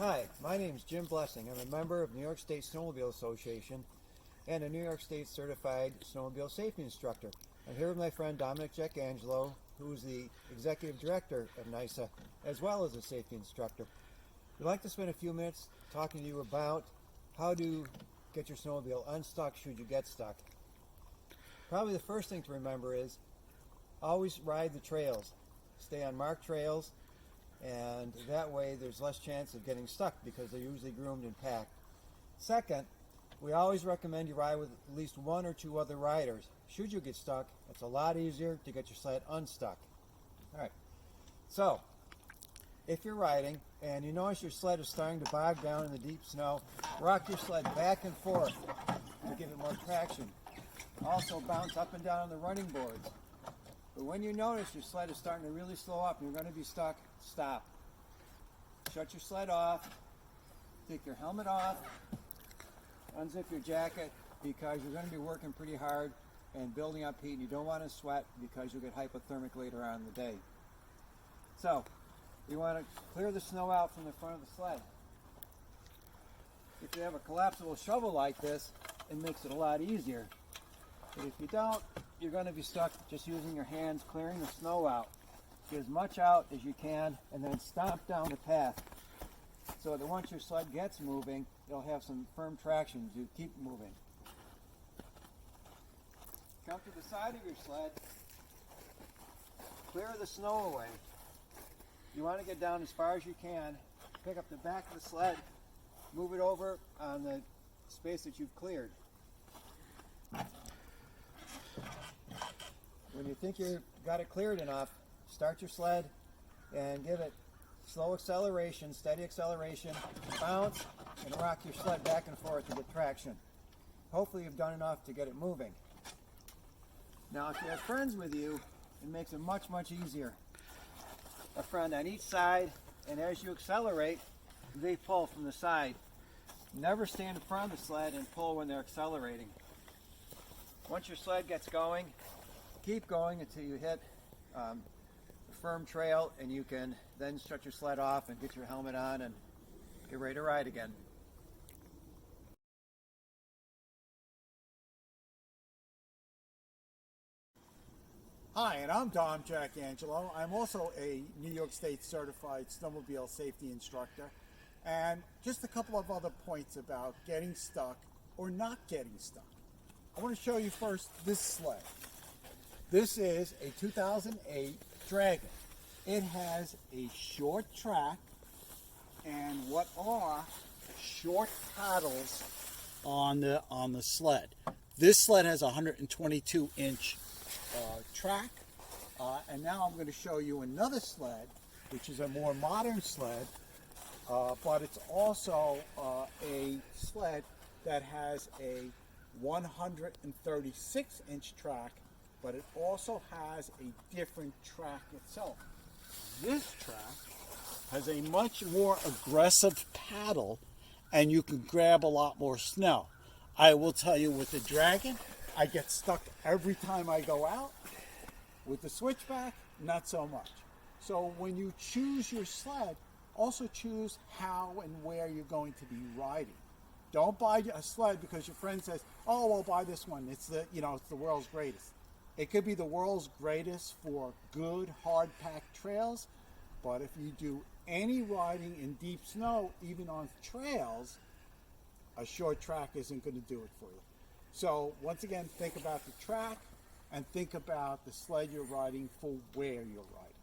Hi, my name is Jim Blessing. I'm a member of New York State Snowmobile Association and a New York State Certified Snowmobile Safety Instructor. I'm here with my friend Dominic Jacangelo, who's the Executive Director of NYSA, as well as a safety instructor. We'd like to spend a few minutes talking to you about how to get your snowmobile unstuck should you get stuck. Probably the first thing to remember is always ride the trails. Stay on marked trails, and that way there's less chance of getting stuck because they're usually groomed and packed. Second, we always recommend you ride with at least one or two other riders. Should you get stuck, it's a lot easier to get your sled unstuck. All right, so if you're riding and you notice your sled is starting to bog down in the deep snow, rock your sled back and forth to give it more traction. Also bounce up and down on the running boards. But when you notice your sled is starting to really slow up and you're going to be stuck, stop. Shut your sled off, take your helmet off, unzip your jacket because you're going to be working pretty hard and building up heat and you don't want to sweat because you'll get hypothermic later on in the day. So, you want to clear the snow out from the front of the sled. If you have a collapsible shovel like this, it makes it a lot easier. But if you don't, you're going to be stuck just using your hands, clearing the snow out. Get as much out as you can and then stomp down the path so that once your sled gets moving, it'll have some firm traction as you keep moving. Come to the side of your sled, clear the snow away. You want to get down as far as you can, pick up the back of the sled, move it over on the space that you've cleared. When you think you've got it cleared enough, start your sled and give it slow acceleration, steady acceleration, bounce, and rock your sled back and forth to get traction. Hopefully you've done enough to get it moving. Now if you have friends with you, it makes it much, much easier. A friend on each side, and as you accelerate, they pull from the side. Never stand in front of the sled and pull when they're accelerating. Once your sled gets going, keep going until you hit a firm trail, and you can then shut your sled off and get your helmet on and get ready to ride again. Hi, and I'm Dom Jacangelo. I'm also a New York State Certified Snowmobile Safety Instructor. And just a couple of other points about getting stuck or not getting stuck. I want to show you first this sled. This is a 2008 Dragon. It has a short track and what are short paddles on the sled. This sled has a 122-inch track, and now I'm going to show you another sled, which is a more modern sled, but it's also a sled that has a 136-inch track, but it also has a different track itself. This track has a much more aggressive paddle, and you can grab a lot more snow. I will tell you, with the Dragon, I get stuck every time I go out. With the Switchback, not so much. So when you choose your sled, also choose how and where you're going to be riding. Don't buy a sled because your friend says, "Oh, I'll buy this one. It's the world's greatest." It could be the world's greatest for good, hard-packed trails, but if you do any riding in deep snow, even on trails, a short track isn't going to do it for you. So once again, think about the track and think about the sled you're riding for where you're riding.